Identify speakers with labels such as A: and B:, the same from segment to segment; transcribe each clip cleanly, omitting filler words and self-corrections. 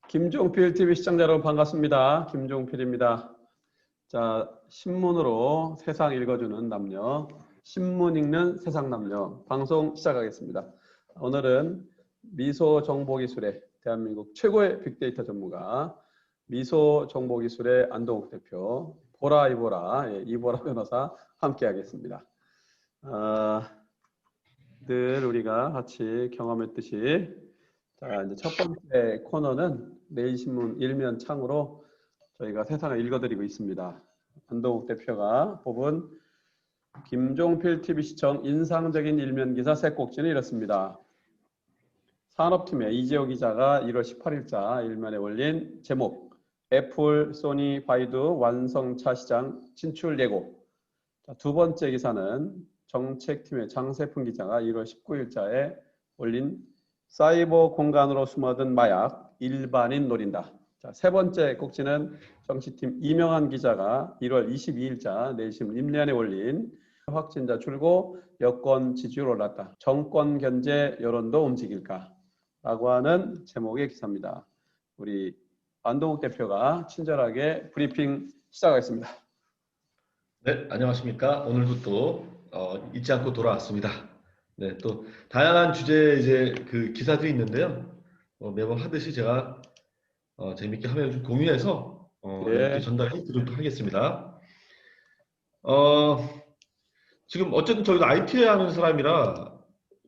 A: 김종필 TV 시청자 여러분 반갑습니다. 김종필입니다. 자, 신문으로 세상 읽어주는 남녀, 신문 읽는 세상 남녀 방송 시작하겠습니다. 오늘은 미소정보기술의 대한민국 최고의 빅데이터 전문가 미소정보기술의 안동욱 대표, 보라 이보라, 이보라 변호사 함께하겠습니다. 늘 우리가 같이 경험했듯이 자, 이제 첫 번째 코너는 내일신문 일면 창으로 저희가 세상을 읽어드리고 있습니다. 안동욱 대표가 뽑은 김종필 TV 시청 인상적인 일면 기사 세 꼭지는 이렇습니다. 산업팀의 이재호 기자가 1월 18일자 일면에 올린 제목 애플, 소니, 바이두 완성차 시장 진출 예고. 자, 두 번째 기사는 정책팀의 장세풍 기자가 1월 19일자에 올린 사이버 공간으로 숨어든 마약, 일반인 노린다. 자, 세 번째 꼭지는 정치팀 이명한 기자가 1월 22일자 내일신문 임면에 올린 확진자 줄고 여권 지지율 올랐다. 정권 견제 여론도 움직일까? 라고 하는 제목의 기사입니다. 우리 안동욱 대표가 친절하게 브리핑 시작하겠습니다.
B: 네, 안녕하십니까. 오늘도 또 잊지 않고 돌아왔습니다. 네, 또 다양한 주제 이제 그 기사들이 있는데요. 매번 하듯이 제가 재밌게 화면을 좀 공유해서 이렇게 전달해 드리도록 하겠습니다. 지금 어쨌든 저희도 IT에 하는 사람이라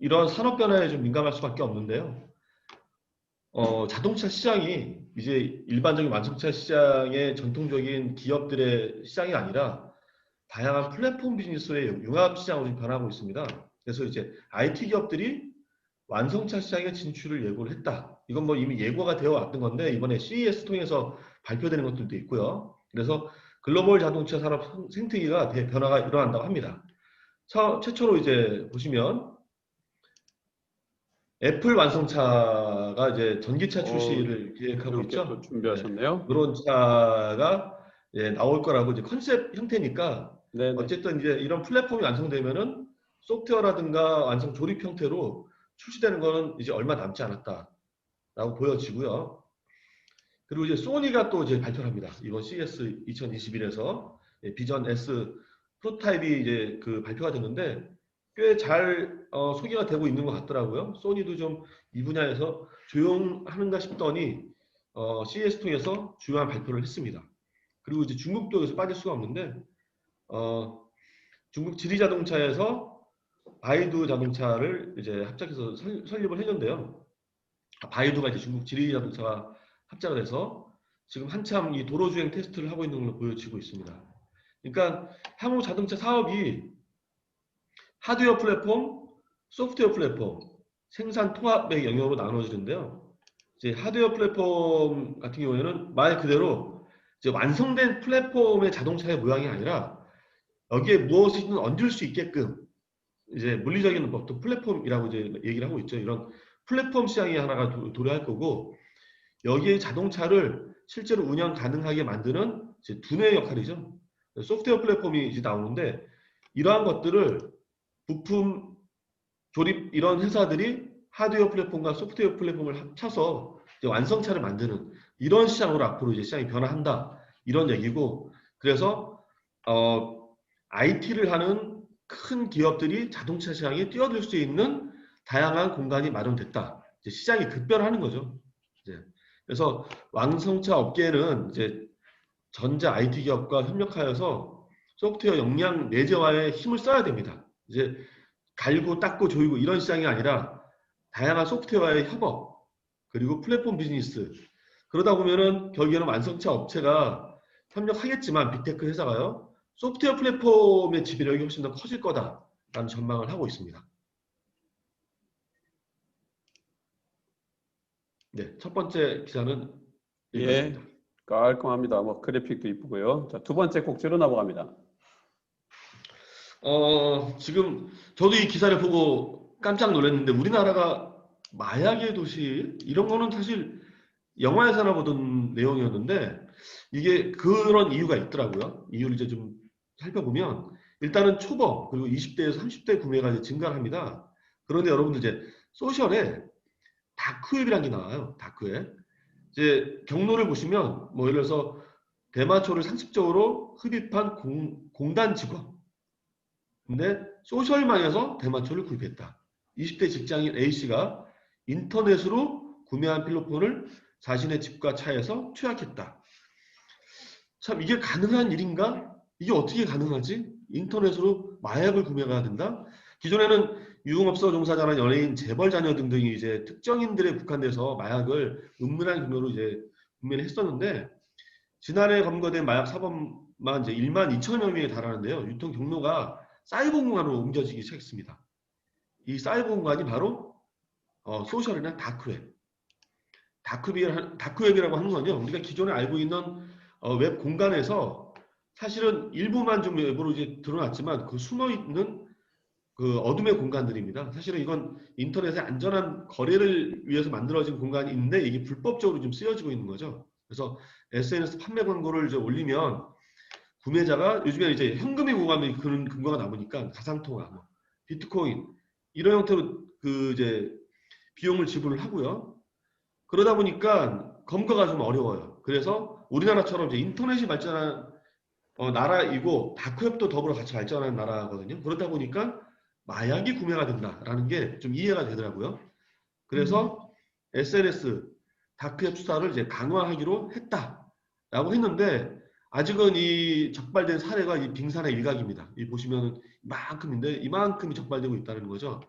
B: 이런 산업 변화에 좀 민감할 수밖에 없는데요. 자동차 시장이 이제 일반적인 완성차 시장의 전통적인 기업들의 시장이 아니라 다양한 플랫폼 비즈니스의 융합 시장으로 지금 변하고 있습니다. 그래서 이제 IT 기업들이 완성차 시장에 진출을 예고를 했다. 이건 뭐 이미 예고가 되어 왔던 건데 이번에 CES 통해서 발표되는 것들도 있고요. 그래서 글로벌 자동차 산업 생태계가 변화가 일어난다고 합니다. 최초로 이제 보시면 애플 완성차가 이제 전기차 출시를 계획하고 있죠.
A: 또 준비하셨네요.
B: 그런 차가 나올 거라고 이제 컨셉 형태니까
A: 네네.
B: 어쨌든 이제 이런 플랫폼이 완성되면은 소프트웨어라든가 완성 조립 형태로 출시되는 거는 이제 얼마 남지 않았다라고 보여지고요. 그리고 이제 소니가 또 이제 발표를 합니다. 이번 CES 2021에서 비전 S 프로타입이 이제 그 발표가 됐는데 꽤 잘 소개가 되고 있는 것 같더라고요. 소니도 좀 이 분야에서 조용하는가 싶더니 CES 통해서 중요한 발표를 했습니다. 그리고 이제 중국도 여기서 빠질 수가 없는데 중국 지리자동차에서 바이두 자동차를 이제 합작해서 설립을 했는데요. 바이두가 이제 중국 지리자동차가 합작을 해서 지금 한참 이 도로주행 테스트를 하고 있는 걸로 보여지고 있습니다. 그러니까 향후 자동차 사업이 하드웨어 플랫폼, 소프트웨어 플랫폼, 생산 통합의 영역으로 나눠지는데요. 이제 하드웨어 플랫폼 같은 경우에는 말 그대로 이제 완성된 플랫폼의 자동차의 모양이 아니라 여기에 무엇이든 얹을 수 있게끔 이제 물리적인 어떤 플랫폼이라고 이제 얘기를 하고 있죠. 이런 플랫폼 시장이 하나가 도래할 거고 여기에 자동차를 실제로 운영 가능하게 만드는 이제 두뇌의 역할이죠. 소프트웨어 플랫폼이 이제 나오는데 이러한 것들을 부품 조립 이런 회사들이 하드웨어 플랫폼과 소프트웨어 플랫폼을 합쳐서 이제 완성차를 만드는 이런 시장으로 앞으로 이제 시장이 변화한다 이런 얘기고 그래서 IT를 하는 큰 기업들이 자동차 시장에 뛰어들 수 있는 다양한 공간이 마련됐다. 이제 시장이 급변하는 거죠. 이제 그래서 완성차 업계는 이제 전자 IT 기업과 협력하여서 소프트웨어 역량 내재화에 힘을 써야 됩니다. 이제 갈고 닦고 조이고 이런 시장이 아니라 다양한 소프트웨어의 협업 그리고 플랫폼 비즈니스 그러다 보면은 결국에는 완성차 업체가 협력하겠지만 빅테크 회사가요 소프트웨어 플랫폼의 지배력이 훨씬 더 커질 거다라는 전망을 하고 있습니다. 네, 첫 번째 기사는 여기까지입니다.
A: 깔끔합니다. 뭐 그래픽도 이쁘고요. 자, 두 번째 꼭지로 넘어갑니다.
B: 지금 저도 이 기사를 보고 깜짝 놀랐는데 우리나라가 마약의 도시 이런 거는 사실 영화에서나 보던 내용이었는데 이게 그런 이유가 있더라고요. 이유를 이제 좀 살펴보면 일단은 초범 그리고 20대에서 30대 구매가 이제 증가를 합니다. 그런데 여러분들 이제 소셜에 다크웹이라는 게 나와요. 다크웹. 이제 경로를 보시면 뭐 예를 들어서 대마초를 상습적으로 흡입한 공단 직원. 근데 소셜망에서 대마초를 구입했다. 20대 직장인 A씨가 인터넷으로 구매한 필로폰을 자신의 집과 차에서 투약했다. 참 이게 가능한 일인가? 이게 어떻게 가능하지? 인터넷으로 마약을 구매가 된다? 기존에는 유흥업소 종사자나 연예인, 재벌 자녀 등등이 이제 특정인들에 국한돼서 마약을 은밀한 규모로 이제 구매를 했었는데 지난해 검거된 마약 사범만 이제 1만 2천여 명에 달하는데요. 유통 경로가 사이버 공간으로 옮겨지기 시작했습니다. 이 사이버 공간이 바로 소셜이나 다크웹. 다크웹이라고 하는 건요. 우리가 기존에 알고 있는 웹 공간에서 사실은 일부만 좀 외부로 이제 드러났지만 그 숨어있는 그 어둠의 공간들입니다. 사실은 이건 인터넷의 안전한 거래를 위해서 만들어진 공간이 있는데 이게 불법적으로 좀 쓰여지고 있는 거죠. 그래서 SNS 판매 광고를 이제 올리면 구매자가 요즘에 이제 현금이 구간이 그런 근거가 남으니까 가상통화, 뭐 비트코인 이런 형태로 그 이제 비용을 지불을 하고요. 그러다 보니까 검거가 좀 어려워요. 그래서 우리나라처럼 이제 인터넷이 발전한 나라이고 다크웹도 더불어 같이 발전한 나라거든요. 그러다 보니까 마약이 구매가 된다라는 게 좀 이해가 되더라고요. 그래서 SNS 다크웹 수사를 이제 강화하기로 했다라고 했는데 아직은 이 적발된 사례가 이 빙산의 일각입니다. 이 보시면은 이만큼인데 이만큼이 적발되고 있다는 거죠.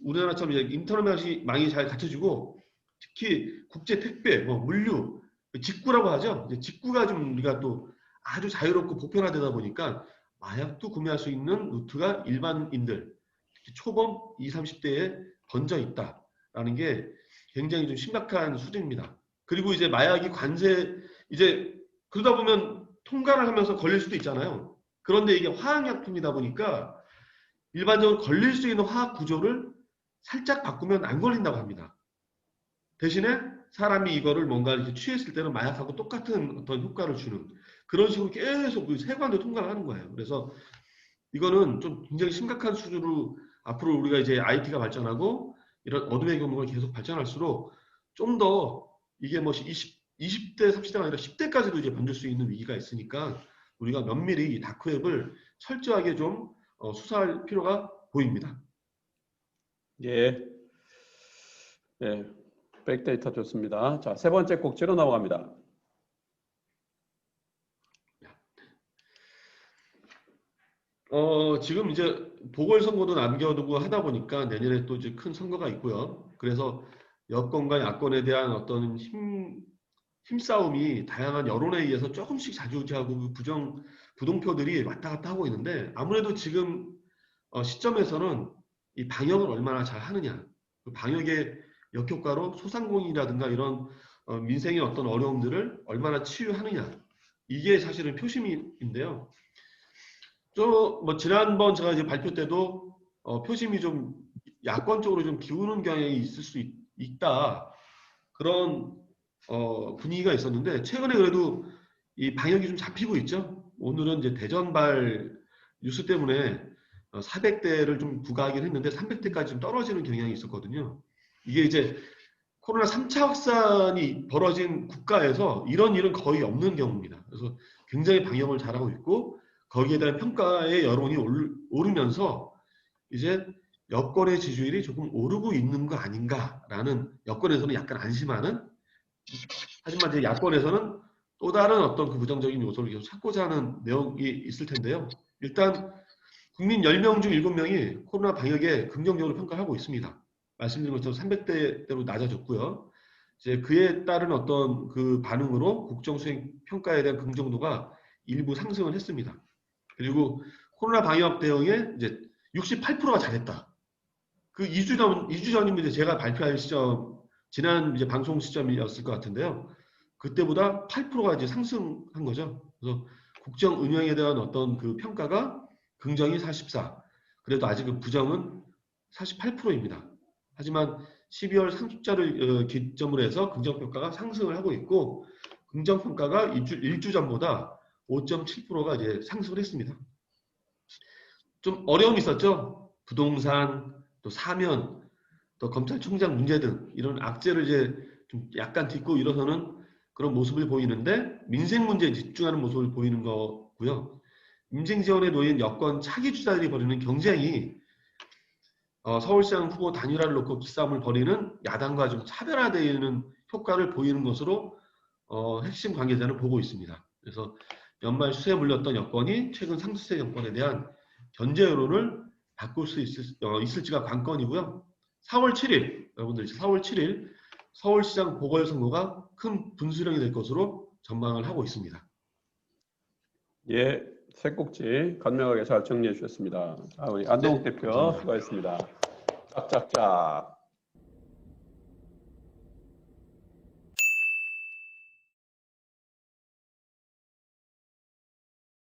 B: 우리나라처럼 이제 인터넷망이 잘 갖춰지고 특히 국제 택배, 뭐 물류, 직구라고 하죠. 이제 직구가 좀 우리가 또 아주 자유롭고 보편화되다 보니까 마약도 구매할 수 있는 루트가 일반인들, 특히 초범 20, 30대에 번져 있다라는 게 굉장히 좀 심각한 수준입니다. 그리고 이제 마약이 관세 이제 그러다 보면 통과를 하면서 걸릴 수도 있잖아요. 그런데 이게 화학약품이다 보니까 일반적으로 걸릴 수 있는 화학 구조를 살짝 바꾸면 안 걸린다고 합니다. 대신에 사람이 이거를 뭔가 이렇게 취했을 때는 마약하고 똑같은 어떤 효과를 주는 그런 식으로 계속 그 세관도 통과를 하는 거예요. 그래서 이거는 좀 굉장히 심각한 수준으로 앞으로 우리가 이제 IT가 발전하고 이런 어둠의 경로가 계속 발전할수록 좀 더 이게 뭐 20대, 30대가 아니라 10대까지도 이제 번질 수 있는 위기가 있으니까 우리가 면밀히 이 다크웹을 철저하게 좀 수사할 필요가 보입니다.
A: 예. 예. 백데이터 좋습니다. 자, 세 번째 꼭지로 넘어갑니다.
B: 지금 이제 보궐선거도 남겨두고 하다 보니까 내년에 또 이제 큰 선거가 있고요. 그래서 여권과 야권에 대한 어떤 힘싸움이 다양한 여론에 의해서 조금씩 좌지우지하고 그 부동표들이 왔다 갔다 하고 있는데 아무래도 지금 시점에서는 이 방역을 얼마나 잘 하느냐, 그 방역의 역효과로 소상공인이라든가 이런 민생의 어떤 어려움들을 얼마나 치유하느냐 이게 사실은 표심인데요. 뭐 지난번 제가 이제 발표 때도 표심이 좀 야권 쪽으로 좀 기우는 경향이 있을 수 있다 그런 분위기가 있었는데 최근에 그래도 이 방역이 좀 잡히고 있죠. 오늘은 이제 대전발 뉴스 때문에 400대를 좀 부과하긴 했는데 300대까지 좀 떨어지는 경향이 있었거든요. 이게 이제 코로나 3차 확산이 벌어진 국가에서 이런 일은 거의 없는 경우입니다. 그래서 굉장히 방역을 잘하고 있고 거기에 대한 평가의 여론이 오르면서 이제 여권의 지지율이 조금 오르고 있는 거 아닌가라는 여권에서는 약간 안심하는 하지만 이제 야권에서는 또 다른 어떤 그 부정적인 요소를 계속 찾고자 하는 내용이 있을 텐데요. 일단 국민 10명 중 7명이 코로나 방역에 긍정적으로 평가하고 있습니다. 말씀드린 것처럼 300대대로 낮아졌고요. 이제 그에 따른 어떤 그 반응으로 국정수행 평가에 대한 긍정도가 일부 상승을 했습니다. 그리고 코로나 방역 대응에 이제 68%가 잘했다. 그 2주 전이면 이제 제가 발표할 시점, 지난 이제 방송 시점이었을 것 같은데요. 그때보다 8%가 이제 상승한 거죠. 그래서 국정 운영에 대한 어떤 그 평가가 긍정이 44, 그래도 아직은 부정은 48%입니다. 하지만 12월 상습자를 기점으로 해서 긍정평가가 상승을 하고 있고 긍정평가가 일주 전보다 5.7%가 이제 상승을 했습니다. 좀 어려움이 있었죠. 부동산, 또 사면, 또 검찰총장 문제 등 이런 악재를 이제 좀 약간 딛고 일어서는 그런 모습을 보이는데 민생 문제에 집중하는 모습을 보이는 거고요. 민생 지원에 놓인 여권 차기 주자들이 벌이는 경쟁이 서울시장 후보 단일화를 놓고 기싸움을 벌이는 야당과 좀 차별화되는 효과를 보이는 것으로 핵심 관계자는 보고 있습니다. 그래서 연말 수세에 물렸던 여권이 최근 상수세 정권에 대한 견제 여론을 바꿀 수 있을지가 관건이고요. 4월 7일 여러분들 4월 7일 서울시장 보궐선거가 큰 분수령이 될 것으로 전망을 하고 있습니다.
A: 예, 세 꼭지 간명하게 잘 정리해 주셨습니다. 자, 우리 안동욱
B: 네,
A: 대표
B: 감사합니다.
A: 수고하셨습니다. 짝짝짝.